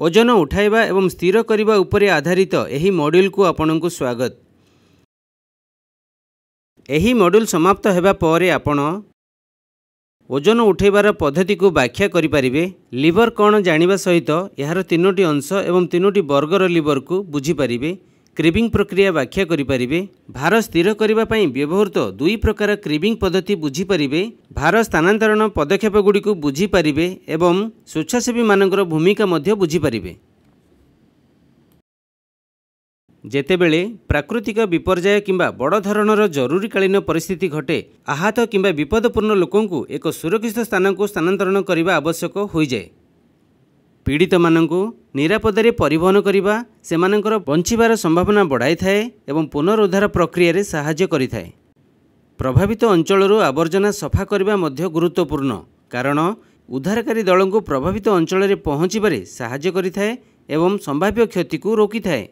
ओजन उठाइबा एवं स्थिर करिबा उपरे आधारित एही मॉड्यूल को आपनकु स्वागत। एही मॉड्यूल समाप्त हेबा परे आपण ओजन उठाइबार पद्धति को व्याख्या करि परिबे। लिवर कौन जानिबा सहित यार तीनोटी अंश एवं तीनोटी वर्गर लिवर को बुझी परिबे। क्रीबिंग प्रक्रिया व्याख्या करि परिबे। भार स्थिर करिबा पई व्यवहृत दुई प्रकार क्रीबिंग पद्धति बुझी परिबे। भार स्थानांतरण पदक्षेप गुडी को बुझी परिबे एवं स्वेच्छासेवी मानकर भूमिका मध्य बुझी परिबे। जेतेबेले प्राकृतिक विपर्यय किंबा बड़ धरणर जरूरीकालीन परिस्थिति घटे, आहत किंबा विपदपूर्ण लोकंकु एक सुरक्षित स्थान को स्थानांतरण करने आवश्यक हो जाए। पीड़ित मानंकु निरापदे परिवहन करने सेमानंकर बंचिबार संभावना बढ़ाई थाए एवं पुनरुद्धार प्रक्रिया रे सहाय्य करिथाए। प्रभावित अंचलरू आवर्जना सफा करने मध्य गुरुत्वपूर्ण, कारण उद्धारकारी दल को प्रभावित अंचल रे पहुँचबारे सहाय्य करिथाए एवं संभाव्य क्षति को रोकी थाए।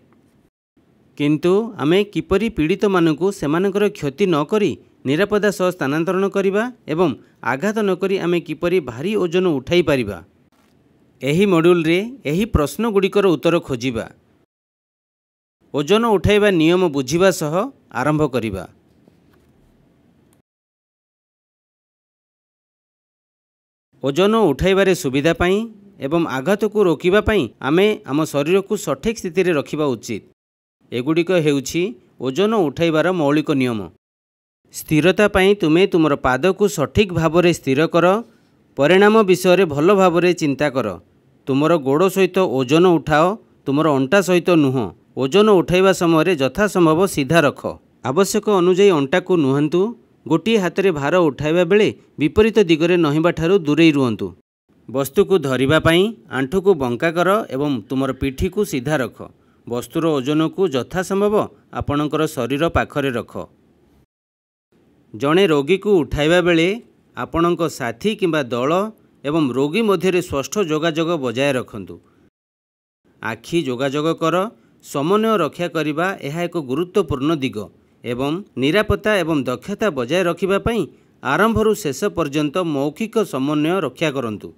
किंतु आमे किपरि पीड़ित मानंकु सेमानंकर क्षति न करी निरापदा सह स्थानांतरण करिबा एवं आघात न करी आमे किपरि भारी ओजन उठाई परिबा, एही मॉड्यूल रे एही प्रश्न गुड़िकर उत्तर खोजिबा। ओजन उठाइबा नियम बुझिबा सह आरंभ करिबा। ओजन उठाइबारे सुविधा पाई एवं आघात को रोकिबा पाई आमे आम शरीर को सठिक स्थिति रे रखिबा उचित। एगुड़िक हेउछि ओजन उठाइबार मौलिक नियम। स्थिरता पाई तुमे तुमर पाद को सठिक भावरे स्थिर कर। परिणाम विषय भल भावरे चिंता कर। तुमर गोड़ सहित ओजन उठाओ, तुमर अंटा सहित नुह। ओजन उठाइबा समय यथासंभव सीधा रख। आवश्यक अनुଯାयी अंटा को नुहंतु। गोटे हाथ में भार उठाइबा बेले विपरीत दिगरे नहिबा ठारू दूरेई रुहंतु। वस्तु को धरिबा पाई आंठू को बंका कर एवं तुमर पिठी को सीधा रख। वस्तुर ओजन को यथासंभव आपणकर शरीर पाखरे रख। जड़े रोगी को उठाइबा बेले आपणक साथी किंबा दल एवं रोगी मध्य स्पष्ट जोगाजोग बजाय रखंतु। आखि जोगाजोग कर। समन्वय रक्षा करिबा यह एक गुरुत्वपूर्ण दिग एवं निरापत्ता एवं दक्षता बजाय रखिबा पई आरंभरू शेष पर्यंत मौखिक समन्वय रक्षा करंतु।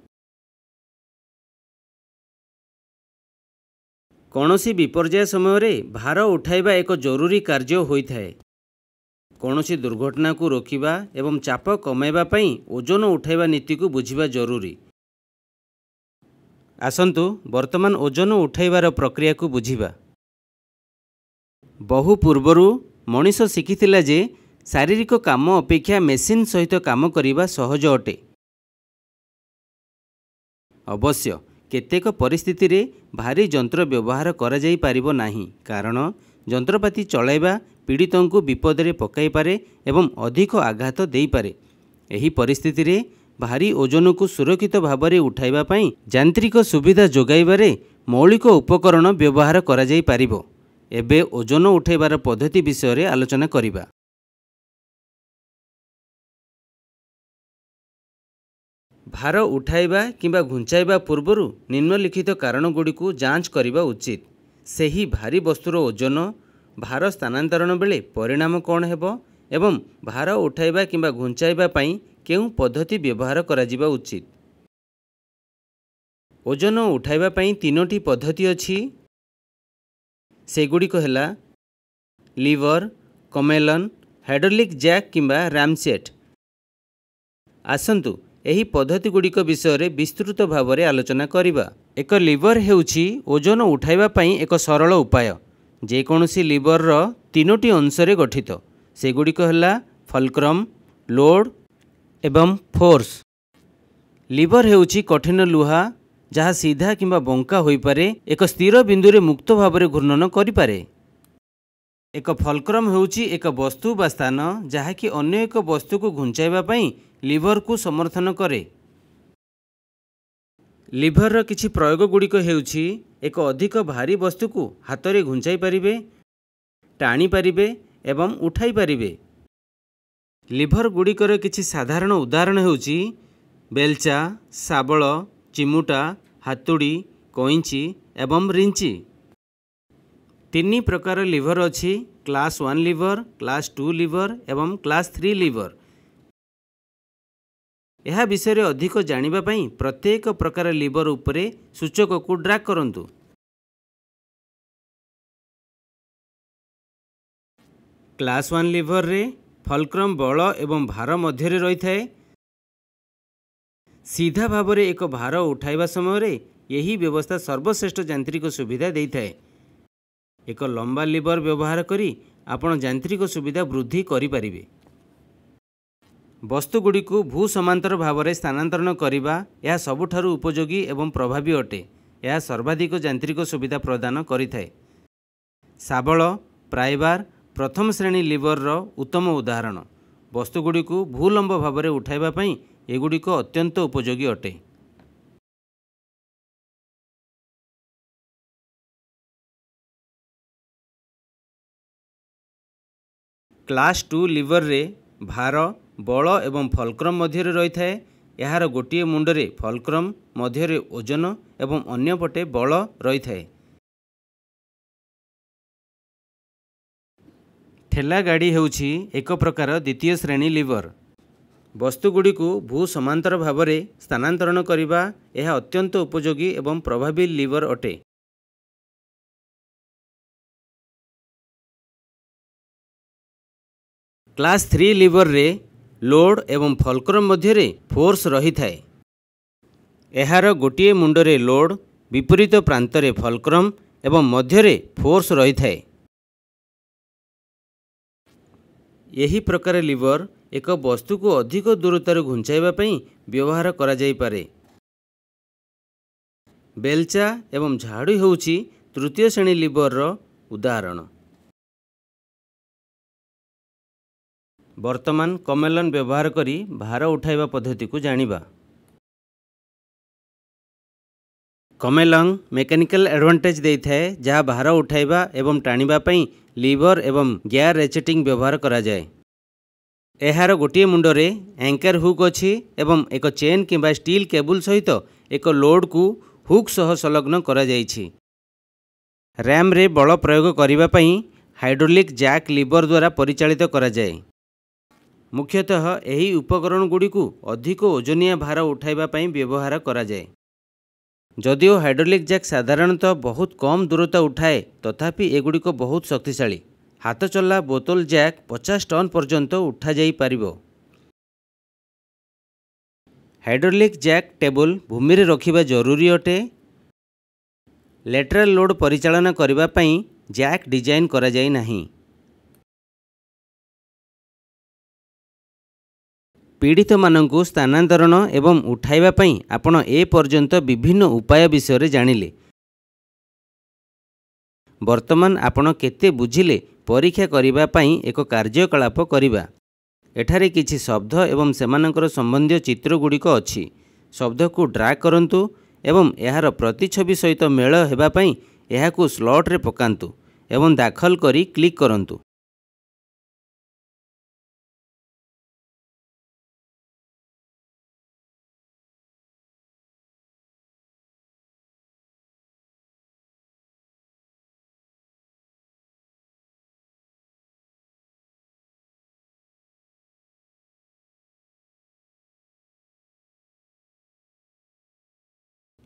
कौनसी विपर्यय समय भार उठाइबा एक जरूरी कार्य होइथाए। कौनसी दुर्घटना को रोकिबा एवं चाप कमाइबा पई ओजन उठाइबा नीति को बुझिबा जरूरी। आसंतु वर्तमान ओजन उठाइबार प्रक्रिया को बुझिबा। बहु पूर्वरु मनीष शिखिथिला जे शारीरिक काम अपेक्षा मेसिन सहित काम करिबा सहज अटे। अवश्य केतेक परिस्थिति रे भारी यंत्र व्यवहार करा जाई पारिबो नाही, कारण यंत्रपाति चलाइबा पीड़ितों को विपद रे पकाई पारे एवं अधिक आघात देई पारे। एही परिस्थिति रे भारी ओजन को सुरक्षित भाव में उठाइबा पई यांत्रिक सुविधा जोगाइबारे मौलिक उपकरण व्यवहार करा जाई पारिबो। एबे ओजन उठाइबार पद्धति विषय रे आलोचना करिबा। भार उठाइबा किंबा घुंचाइबा पूर्वरु निम्नलिखित कारण गुडी को जांच करिबा उचित। सेही भारी वस्तुर ओजन, भार स्थानांतरण बेले परिणाम कौन हेबो एवं भार उठाइबा किंबा घुंचाइबा पई केउ पद्धति व्यवहार करा जिबा उचित। ओजन उठाइबा पई तीनोटी पद्धति अछि। सेगुडी को हेला लिवर, कमेलन, हाइड्रोलिक जैक किंबा रैमसेट। आसंतु एही पद्धति गुड़िक विषय रे विस्तृत भाव में आलोचना करिबा। एक लिवर हेउछि ओजन उठाइबा पई एक सरल उपाय। जेकोसी लिवर रो तीनोटी अंश रे गठित। सेगुड़िक हेला फलक्रम, लोड एवं फोर्स। लिवर हेउछि कठिन लुहा जहाँ सीधा किंबा बंका होई पारे, एक स्थिर बिंदु रे मुक्त भाव में घूर्णन करि पारे। एक फलक्रम हेउछि एक वस्तु बा स्थान जहाँ कि अन्य एक वस्तु को घुंचाइबा पई लिवर को समर्थन करे। लिवर रो किछि प्रयोग गुड़िक हेउछि एक अधिक भारी वस्तु को हाथ रे घुंचाई पारिबे, टाणी पारिबे एवं उठाई पारिबे। लिवर गुड़िकर किछि साधारण उदाहरण हेउछि बेलचा, शाबल, चिमुटा, हातुड़ी, कईंची एवं रिंची। तीन प्रकार लिवर अछि। क्लास 1 लिवर, क्लास 2 लिवर एवं क्लास 3 लिवर। ଏହା ବିଷୟରେ ଅଧିକ ଜାଣିବା ପାଇଁ ପ୍ରତ୍ୟେକ ପ୍ରକାର ଲିଭର ଉପରେ ସୂଚକକୁ ଡ୍ରାଗ୍ କରନ୍ତୁ। କ୍ଲାସ୍ 1 ଲିଭରରେ ଫଲକ୍ରମ୍ ବଳ ଏବଂ ଭାର ମଧ୍ୟରେ ରହିଥାଏ। ସିଧା ଭାବରେ ଏକ ଭାର ଉଠାଇବା ସମୟରେ ଏହି ବ୍ୟବସ୍ଥା ସର୍ବଶ୍ରେଷ୍ଠ ଯାନ୍ତ୍ରିକ ସୁବିଧା ଦେଇଥାଏ। ଏକ ଲମ୍ବା ଲିଭର ବ୍ୟବହାର କରି ଆପଣ ଯାନ୍ତ୍ରିକ ସୁବିଧା ବୃଦ୍ଧି କରିପାରିବେ। ବସ୍ତୁଗୁଡ଼ିକୁ ଭୂ ସମାନ୍ତର ଭାବରେ ସ୍ଥାନାନ୍ତରଣ କରିବା ଏହା ସବୁଠାରୁ ଉପଯୋଗୀ ଏବଂ ପ୍ରଭାବୀ ଅଟେ। ଏହା ସର୍ବାଧିକ ଯାନ୍ତ୍ରିକ ସୁବିଧା ପ୍ରଦାନ କରିଥାଏ। ଶାବଳ, ପ୍ରାଇବାର, ପ୍ରଥମ ଶ୍ରେଣୀ ଲିଭରର ଉତ୍ତମ ଉଦାହରଣ। ବସ୍ତୁଗୁଡ଼ିକୁ ଭୂଲମ୍ବ ଭାବରେ ଉଠାଇବା ପାଇଁ ଏଗୁଡ଼ିକ ଅତ୍ୟନ୍ତ ଉପଯୋଗୀ ଅଟେ। କ୍ଲାସ୍ 2 ଲିଭରରେ ଭାର, ବଳ ଏବଂ ଫଲକ୍ରମ୍ ମଧ୍ୟରେ ରହିଥାଏ। ଏହାର ଗୋଟିଏ ମୁଣ୍ଡରେ ଫଲକ୍ରମ୍, ମଧ୍ୟରେ ଓଜନ ଏବଂ ଅନ୍ୟ ପଟେ ବଳ ରହିଥାଏ। ଠେଲା ଗାଡ଼ି ହେଉଛି ଏକ ପ୍ରକାର ଦ୍ୱିତୀୟ ଶ୍ରେଣୀ ଲିଭର। ବସ୍ତୁଗୁଡ଼ିକୁ ଭୂ ସମାନ୍ତର ଭାବରେ ସ୍ଥାନାନ୍ତରଣ କରିବା ଏହା ଅତ୍ୟନ୍ତ ଉପଯୋଗୀ ଏବଂ ପ୍ରଭାବୀ ଲିଭର ଅଟେ। କ୍ଲାସ୍ 3 ଲିଭରରେ ଲୋଡ୍ ଏବଂ ଫଲକ୍ରମ୍ ମଧ୍ୟରେ ଫୋର୍ସ ରହିଥାଏ। ଏହାର ଗୋଟିଏ ମୁଣ୍ଡରେ ଲୋଡ୍, ବିପରୀତ ପ୍ରାନ୍ତରେ ଫଲକ୍ରମ୍ ଏବଂ ମଧ୍ୟରେ ଫୋର୍ସ ରହିଥାଏ। ଏହି ପ୍ରକାର ଲିଭର ଏକ ବସ୍ତୁକୁ ଅଧିକ ଦୂରତାରୁ ଘୁଞ୍ଚାଇବା ପାଇଁ ବ୍ୟବହାର କରାଯାଇପାରେ। ବେଲଚା ଏବଂ ଝାଡ଼ୁ ହେଉଛି ତୃତୀୟ ଶ୍ରେଣୀ ଲିଭରର ଉଦାହରଣ। ବର୍ତ୍ତମାନ କମେଲନ୍ ବ୍ୟବହାର କରି ଭାର ଉଠାଇବା ପଦ୍ଧତିକୁ ଜାଣିବା। କମେଲନ୍ ମେକାନିକାଲ ଆଡଭାଣ୍ଟେଜ୍ ଦେଇଥାଏ, ଯାହା ଭାର ଉଠାଇବା ଏବଂ ଟାଣିବା ପାଇଁ ଲିଭର ଏବଂ ଗିୟର ରେଚେଟିଂ ବ୍ୟବହାର କରାଯାଏ। ଏହାର ଗୋଟିଏ ମୁଣ୍ଡରେ ଆଙ୍କର ହୁକ୍ ଅଛି ଏବଂ ଏକ ଚେନ୍ କିମ୍ବା ଷ୍ଟିଲ୍ କେବୁଲ ସହିତ ଏକ ଲୋଡ୍କୁ ହୁକ୍ ସହ ସଂଲଗ୍ନ କରାଯାଇଛି। ର୍ୟାମ୍ରେ ବଳ ପ୍ରୟୋଗ କରିବା ପାଇଁ ହାଇଡ୍ରୋଲିକ୍ ଜ୍ୟାକ୍ ଲିଭର ଦ୍ୱାରା ପରିଚାଳିତ କରାଯାଏ। ମୁଖ୍ୟତଃ ଏହି ଉପକରଣଗୁଡ଼ିକୁ ଅଧିକ ଓଜନିଆ ଭାର ଉଠାଇବା ପାଇଁ ବ୍ୟବହାର କରାଯାଏ। ଯଦିଓ ହାଇଡ୍ରୋଲିକ୍ ଜ୍ୟାକ୍ ସାଧାରଣତଃ ବହୁତ କମ୍ ଦୂରତା ଉଠାଏ, ତଥାପି ଏଗୁଡ଼ିକ ବହୁତ ଶକ୍ତିଶାଳୀ। ହାତଚଲା ବୋତଲ ଜ୍ୟାକ୍ 50 ଟନ୍ ପର୍ଯ୍ୟନ୍ତ ଉଠାଯାଇପାରିବ। ହାଇଡ୍ରୋଲିକ୍ ଜ୍ୟାକ୍ ଟେବୁଲ ଭୂମିରେ ରଖିବା ଜରୁରୀ ଅଟେ। ଲେଟରାଲ ଲୋଡ୍ ପରିଚାଳନା କରିବା ପାଇଁ ଜ୍ୟାକ୍ ଡିଜାଇନ୍ କରାଯାଇ ନାହିଁ। ପୀଡ଼ିତମାନଙ୍କୁ ସ୍ଥାନାନ୍ତରଣ ଏବଂ ଉଠାଇବା ପାଇଁ ଆପଣ ଏପର୍ଯ୍ୟନ୍ତ ବିଭିନ୍ନ ଉପାୟ ବିଷୟରେ ଜାଣିଲେ। ବର୍ତ୍ତମାନ ଆପଣ କେତେ ବୁଝିଲେ ପରୀକ୍ଷା କରିବା ପାଇଁ ଏକ କାର୍ଯ୍ୟକଳାପ କରିବା। ଏଠାରେ କିଛି ଶବ୍ଦ ଏବଂ ସେମାନଙ୍କର ସମ୍ବନ୍ଧୀୟ ଚିତ୍ରଗୁଡ଼ିକ ଅଛି। ଶବ୍ଦକୁ ଡ୍ରାଗ୍ କରନ୍ତୁ ଏବଂ ଏହାର ପ୍ରତିଛବି ସହିତ ମେଳ ହେବା ପାଇଁ ଏହାକୁ ସ୍ଲଟ୍ରେ ପକାନ୍ତୁ ଏବଂ ଦାଖଲ କରି କ୍ଲିକ୍ କରନ୍ତୁ।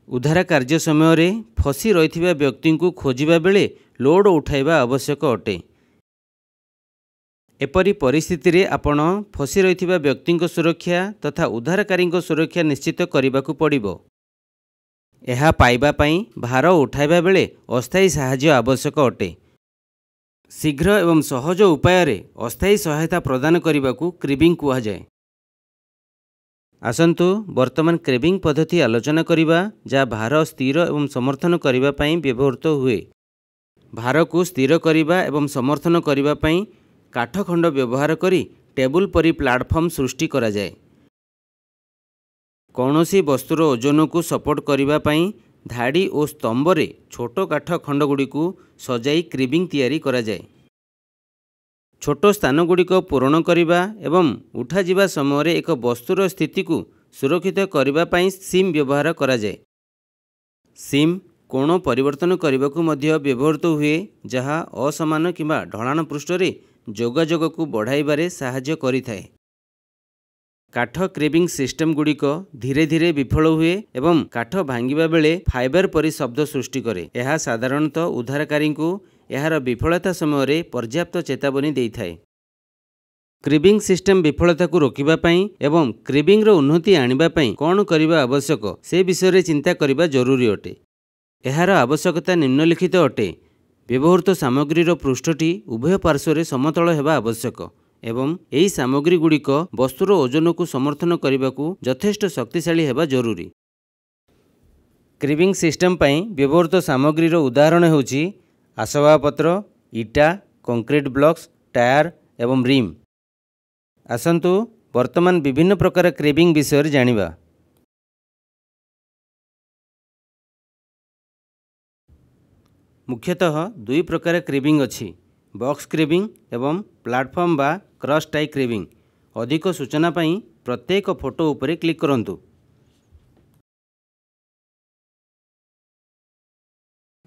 ଉଦ୍ଧାର କାର୍ଯ୍ୟ ସମୟରେ ଫସି ରହିଥିବା ବ୍ୟକ୍ତିଙ୍କୁ ଖୋଜିବା ବେଳେ ଲୋଡ୍ ଉଠାଇବା ଆବଶ୍ୟକ ଅଟେ। ଏପରି ପରିସ୍ଥିତିରେ ଆପଣ ଫସି ରହିଥିବା ବ୍ୟକ୍ତିଙ୍କ ସୁରକ୍ଷା ତଥା ଉଦ୍ଧାରକାରୀଙ୍କ ସୁରକ୍ଷା ନିଶ୍ଚିତ କରିବାକୁ ପଡ଼ିବ। ଏହା ପାଇବା ପାଇଁ ଭାର ଉଠାଇବା ବେଳେ ଅସ୍ଥାୟୀ ସାହାଯ୍ୟ ଆବଶ୍ୟକ ଅଟେ। ଶୀଘ୍ର ଏବଂ ସହଜ ଉପାୟରେ ଅସ୍ଥାୟୀ ସହାୟତା ପ୍ରଦାନ କରିବାକୁ କ୍ରିବିଂ କୁହାଯାଏ। ଆସନ୍ତୁ ବର୍ତ୍ତମାନ କ୍ରେବିଂ ପଦ୍ଧତି ଆଲୋଚନା କରିବା, ଯାହା ଭାର ସ୍ଥିର ଏବଂ ସମର୍ଥନ କରିବା ପାଇଁ ବ୍ୟବହୃତ ହୁଏ। ଭାରକୁ ସ୍ଥିର କରିବା ଏବଂ ସମର୍ଥନ କରିବା ପାଇଁ କାଠ ଖଣ୍ଡ ବ୍ୟବହାର କରି ଟେବୁଲ ପରି ପ୍ଲାଟଫର୍ମ ସୃଷ୍ଟି କରାଯାଏ। କୌଣସି ବସ୍ତୁର ଓଜନକୁ ସପୋର୍ଟ କରିବା ପାଇଁ ଧାଡ଼ି ଓ ସ୍ତମ୍ଭରେ ଛୋଟ କାଠ ଖଣ୍ଡଗୁଡ଼ିକୁ ସଜାଇ କ୍ରିବିଂ ତିଆରି କରାଯାଏ। ଛୋଟ ସ୍ଥାନଗୁଡ଼ିକ ପୂରଣ କରିବା ଏବଂ ଉଠାଯିବା ସମୟରେ ଏକ ବସ୍ତୁର ସ୍ଥିତିକୁ ସୁରକ୍ଷିତ କରିବା ପାଇଁ ସିମ୍ ବ୍ୟବହାର କରାଯାଏ। ସିମ୍ କୋଣ ପରିବର୍ତ୍ତନ କରିବାକୁ ମଧ୍ୟ ବ୍ୟବହୃତ ହୁଏ, ଯାହା ଅସମାନ କିମ୍ବା ଢଳାଣ ପୃଷ୍ଠରେ ଯୋଗାଯୋଗକୁ ବଢ଼ାଇବାରେ ସାହାଯ୍ୟ କରିଥାଏ। काठ क्रिबिंग सिस्टम गुड़िक धीरे धीरे विफल हुए एवं काठ भांगिबा बेले फाइबर परि शब्द सृष्टि करे। यह साधारणतः उद्धारकारी को यार विफलता समय पर्याप्त चेतावनी देइथाय। क्रिबिंग सिस्टम विफलता को रोकिबा पई एवं क्रिबिंग रो उन्नति आनिबा पई कोन करिबा आवश्यक से विषय चिंता करिबा जरूरी अटे। एहार आवश्यकता निम्नलिखित अटे। व्यवहृत सामग्री पृष्ठटी उभय पार्श्व समतल हेबा आवश्यक एवं एही सामग्री गुड़िक वस्तुर ओजन को समर्थन करने को यथेष्ट शक्तिशाली हेबा जरूरी। क्रिबिंग सिस्टम पई व्यवहृत सामग्री उदाहरण होउची आसबाबपत्र, इटा, कंक्रीट ब्लॉक्स, टायर एवं रिम। आसंतु वर्तमान विभिन्न प्रकार क्रिबिंग विषय जानिबा। मुख्यतः दुई प्रकार क्रिबिंग अछि, बॉक्स क्रिबिंग एवं प्लाटफॉर्म बा क्रॉस टाई क्रिबिंग। अधिक सूचना पाई प्रत्येक फोटो उपरे क्लिक करंतु।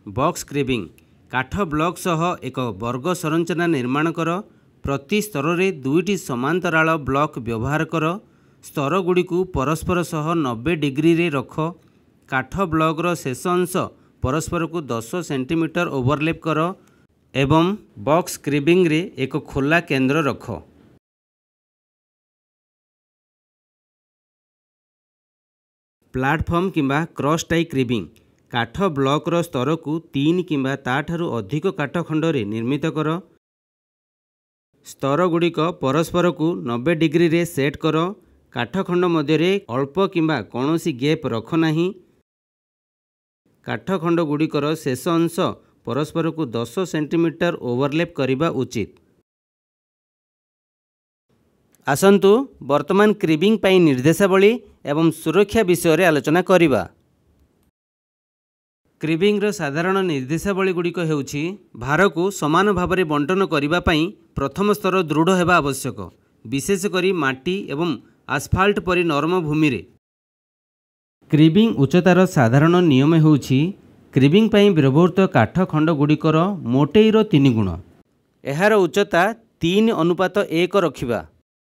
बॉक्स क्रिबिंग काठ ब्लॉक सह एक वर्ग संरचना निर्माण कर। प्रति स्तर रे दुईटी समांतराल ब्लॉक व्यवहार कर। स्तर गुड़ी को परस्पर सह 90 डिग्री रे रख। काठ ब्लॉक रो शेष अंश परस्पर को 10 सेंटीमीटर ओवरलैप कर एवं बॉक्स क्रिबिंग रे एक खोला केंद्र रख। प्लाटफॉर्म किंबा क्रॉस टाई क्रिबिंग काठ ब्लॉक रो स्तर को 3 किंबा ताठारु अधिक काठ खंड रे निर्मित कर। स्तर गुड़िक परस्पर को 90 डिग्री रे सेट कर। काठ खंड मध्य रे अल्प किंबा कौनसी गैप रख नाही। काठ खंड गुड़िकर शेष अंश परस्पर को 10 सेंटीमीटर ओवरलैप करिबा उचित। आसंतु वर्तमान क्रिबिंग पाई निर्देशावली एवं सुरक्षा विषय आलोचना करिबा। क्रिबिंग रो साधारण निर्देशावली गुड़िक हेउछि भार को समान भाव में बंटन करिबा पई प्रथम स्तर दृढ़ हेबा आवश्यक, विशेष करी माटी एवं आस्फाल्ट परि नरम भूमि रे। क्रिबिंग उच्चतार साधारण नियम हेउछि क्रिबिंग पाई व्यवहृत काठ खंड गुड़िकर मोटेईर 3 गुण। एहार उच्चता 3:1 रखिबा।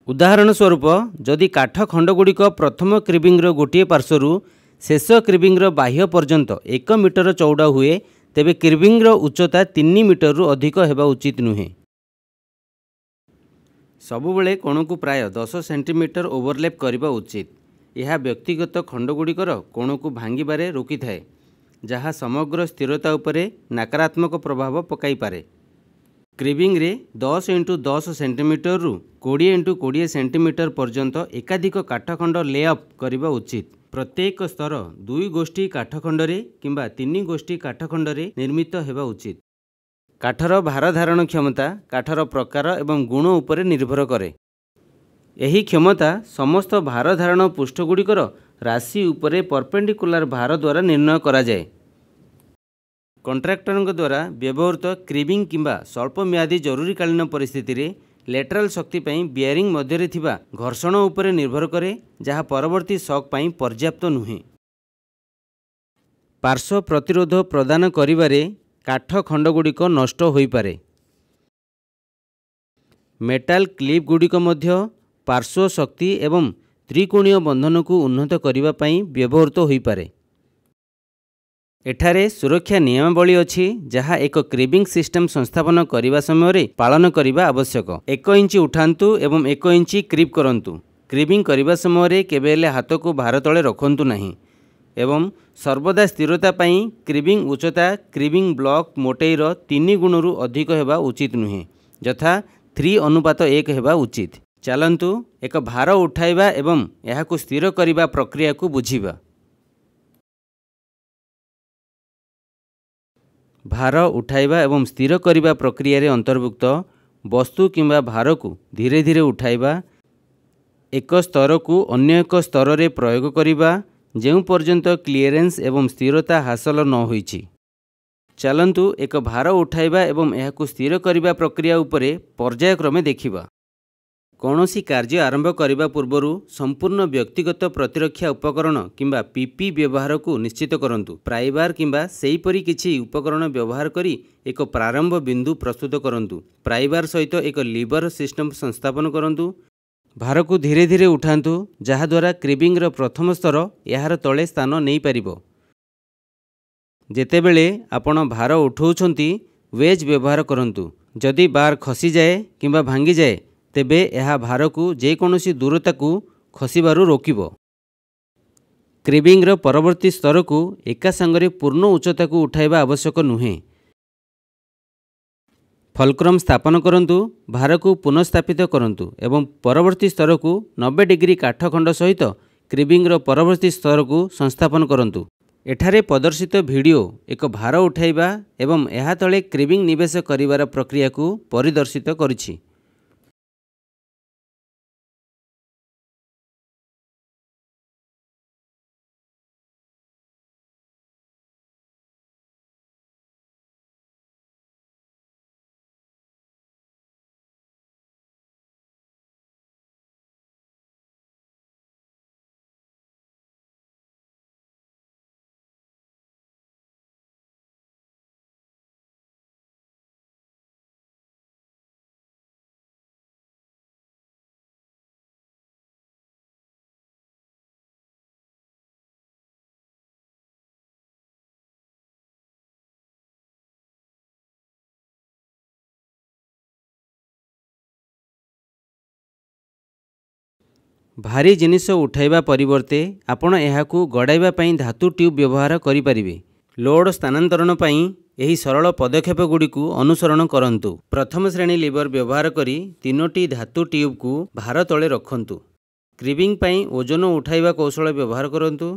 उदाहरण स्वरूप जदि काठ खंड गुड़िक प्रथम क्रिबिंग रो गोटे पार्श्वरू शेष क्रिबिंग रो बाह्य पर्यंत 1 मीटर चौड़ा हुए तेबे क्रिबिंग रो उच्चता 3 मीटर रु अधिक हेबा उचित नुहे। सबुबले कोण को प्राय 10 सेंटीमीटर ओवरलैप करिबा उचित। यह व्यक्तिगत खंडगुड़िकर कोण को भांगिबारे रोकी थाए, जहाँ समग्र स्थिरता उपरे नकारात्मक प्रभाव पकाई पारे। क्रिबिंग रे 10 × 10 सेंटीमीटर रु 20 × 20 सेंटीमीटर पर्यंत एकाधिक काठखंड लेअप करिबा उचित। प्रत्येक स्तर 2 गोष्ठी काठखंडरे किंबा 3 गोष्ठी काठखंडरे निर्मित हेबा उचित। काठर भार धारण क्षमता काठर प्रकार एवं गुण उपरे निर्भर करे। यही क्षमता समस्त भार धारण पृष्ठगुड़िकर राशि उपरे परपेंडिकुलर भार द्वारा निर्णय करा जाए। कॉन्ट्रैक्टर द्वारा व्यवहृत क्रिबिंग किंबा स्वल्प म्यादी जरूरीकालीन परिस्थिति रे लेटरल शक्ति पई बियरिंग मध्य थिबा घर्षण उपरे निर्भर करे, जहाँ परवर्ती शॉक पई पर्याप्त नुहे। पार्श्व प्रतिरोध प्रदान करिबारे काठ खंडगुड़िक नष्ट होई पारे। मेटाल क्लिप गुड़िक मध्य पार्श्व शक्ति एवं त्रिकोणीय बंधन को उन्नत करिबा पई व्यवहृत होई पारे। एठारे सुरक्षा नियमावली अछि, जहाँ एक क्रिबिंग सिस्टम संस्थापन करिबा समय रे पालन करिबा आवश्यक। 1 इंच उठांतु एवं 1 इंच क्रिप करंतु। क्रिबिंग करिबा समय रे केबेले हाथ को भार तले रखंतु नाही एवं सर्वदा स्थिरता पई क्रिबिंग उच्चता क्रिबिंग ब्लॉक मोटेईर 3 गुण रु अधिक हेबा उचित नुहे, यथा 3:1 हेबा उचित। चलंतु एक भार उठाइबा एवं एहाकु स्थिर करिबा प्रक्रिया को बुझिबा। भार उठाइबा एवं स्थिर करिबा प्रक्रिया रे अंतर्भुक्त वस्तु किंबा भार को धीरे धीरे उठाइबा, एक स्तर को अन्य एक स्तर रे प्रयोग करिबा जेउ पर्यंत क्लियरेंस एवं स्थिरता हासिल न होईछि। चलंतु एक भार उठाइबा एवं एहाकु स्थिर करिबा प्रक्रिया उपरे पर्यायक्रमे देखिबा। कौनसी कार्य आरंभ करने पूर्वरु संपूर्ण व्यक्तिगत प्रतिरक्षा उपकरण किंबा पीपी व्यवहार को निश्चित करंतु। प्राइबार किंबा सेहीपरि किछि उपकरण व्यवहार करी एक प्रारंभ बिंदु प्रस्तुत करंतु। प्राइबार सहित एक लीवर सिस्टम संस्थापन करंतु। भार को धीरे धीरे उठांतु जहाद्वारा क्रिबिंगर प्रथम स्तर यार तले स्थान नहीं पारिबो। जेतेबेले आपण भार उठाउछंती वेज व्यवहार करंतु। जदि बार खसी जाए किंबा भांगी जाए तेबे यह भार को जेकोसी दूरता को खसिबारु रोकिबो। क्रिबिंगर परवर्ती स्तर को एका संगरे पूर्ण उच्चता को उठाइबा आवश्यक नुहे। फलक्रम स्थापन करंतु, भार को पुनर्स्थापित करंतु एवं परवर्ती स्तर को 90 डिग्री काठखंड सहित क्रिबिंगर परवर्ती स्तर को संस्थापन करंतु। एठारे प्रदर्शित वीडियो एक भार उठाइबा एवं एहा तले क्रिबिंग निवेश करिवार प्रक्रिया को परिदर्शित करिछि। भारी जिनिष उठाइबा परिवर्ते आपण एहाकू गड़ाइबा पई धातु ट्यूब व्यवहार करि परिबे। लोड स्थानांतरण पई एही सरल पदक्षेप गुडी को अनुसरण करंतु। प्रथम श्रेणी लीवर व्यवहार करी 3टी धातु ट्यूब को भार तले रखंतु। क्रिबिंग पई ओजन उठाइबा कौशल व्यवहार करंतु।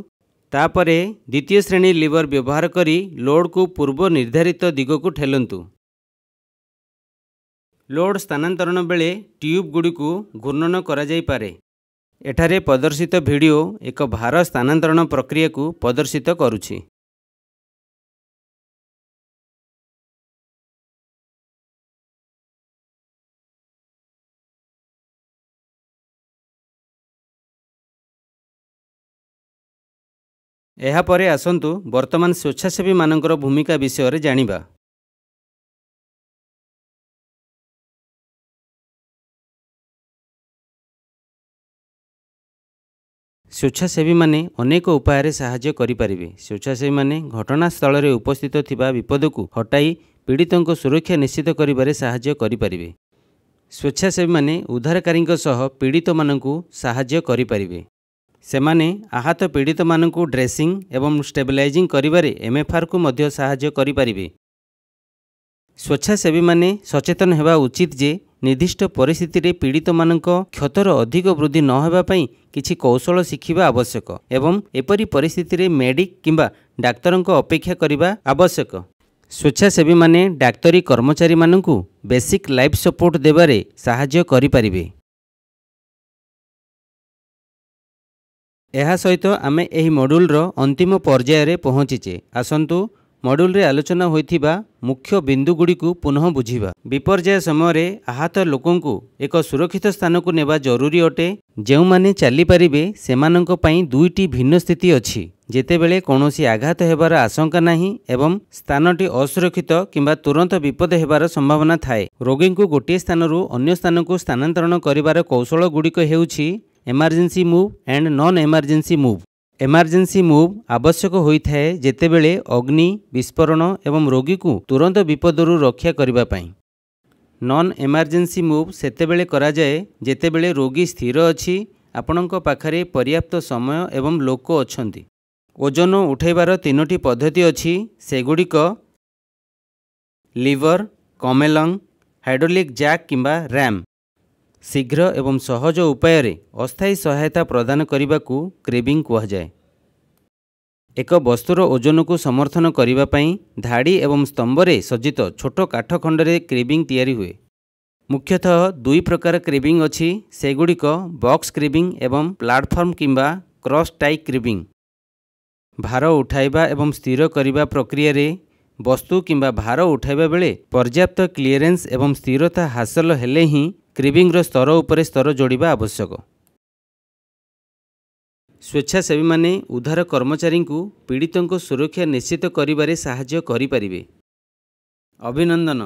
तापरे द्वितीय श्रेणी लीवर व्यवहार करी लोड को पूर्व निर्धारित दिग को ठेलंतु। लोड स्थानांतरण बेले ट्यूब गुडी को घूर्णन करा जाई पारे। एठारे प्रदर्शित वीडियो एक भार स्थानांतरण प्रक्रिया को प्रदर्शित करुछि। एहा परे आसंतु वर्तमान स्वेच्छासेवी मानकर भूमिका विषय रे जानिबा। स्वेच्छासेवी माने अनेक उपाय साहाय्य करिपारिबे। स्वेच्छासेवी माने घटनास्थल रे उपस्थित थिबा विपद को हटाई पीड़ितों को सुरक्षा निश्चित करिबारे साहाय्य करिपारिबे। स्वेच्छासेवी माने उद्धारकारी सह पीड़ित मानकु साहाय्य करिपारिबे। सेमाने आहत पीड़ित मानकु ड्रेसिंग एवं स्टेबलाइजिंग करिबारे एमएफआर को मध्य साहाय्य करिपारिबे। स्वेच्छासेवी माने सचेतन हेबा उचित जे निर्दिष्ट परिस्थिति रे पीड़ित मानक क्षतर अधिक वृद्धि न हेबा पई किछि कौशल शिखिबा आवश्यक एवं एपरी परिस्थिति रे मेडिक किंबा डाक्तरंक अपेक्षा करिबा आवश्यक। स्वेच्छासेवी माने डाक्तरी कर्मचारी मानकु बेसिक लाइफ सपोर्ट देबारे साहाय्य करिपारिबे। एहा सहित आमे एही मॉड्यूल रो अंतिम पर्याय रे पहुँचीचे। आसंतु मॉड्यूल रे आलोचना होइथिबा मुख्य बिंदु गुडी को पुनः बुझिबा। विपर्जय समय आहत लोकंकु एक सुरक्षित स्थान को नेबा जरूरी अटे। जेउ माने चली पारिबे सेमानंक पई दुईटी भिन्न स्थिति अछि। जेतेबेले कौनसी आघात हेबार आशंका नाही एवं स्थानटी असुरक्षित किंबा तुरंत विपद हेबार संभावना थाए। रोगी को गोटे स्थानरू अन्य स्थान को स्थानांतरण करिबार कौशल गुड़िक हेउछि emergency move and non emergency move. Emergency move आवश्यक होइथाए जेतेबेले अग्नि विस्फोरण एवं रोगी को तुरंत विपदरू रक्षा करिबा पई। नॉन इमरजेंसी मूव सेतेबेले करा जाए जेतेबेले रोगी स्थिर अछि, आपणक पाखरे पर्याप्त समय एवं लोक अछंती। ओजन उठाइबार 3टी पद्धति अछि, सेगुड़िक लीवर, कमेलंग, हाइड्रोलिक जैक किंबा रैम। शीघ्र एवं सहज उपाय रे अस्थायी सहायता प्रदान करने को क्रिबिंग कहा जाए। एक वस्तुर ओजन को समर्थन करने पई धाड़ी एवं स्तंभरे सज्जित छोट काठ खंडरे क्रिबिंग तैयारी हुए। मुख्यतः दुई प्रकार क्रिबिंग अछि, सेगुड़िक बॉक्स क्रिबिंग एवं प्लाटफॉर्म किंबा क्रॉस टाई क्रिबिंग। भार उठाइबा एवं स्थिर करिबा प्रक्रिया रे वस्तु किंबा भार उठाइबा बेले पर्याप्त क्लीयरेंस एवं स्थिरता हासिल हेले ही क्रिबिंगर स्तर उपरे स्तर जोड़िबा आवश्यक। स्वेच्छासेवी माने उद्धार कर्मचारी को पीड़ितों को सुरक्षा निश्चित करिबारे साहाय्य करिपारिबे। अभिनंदन।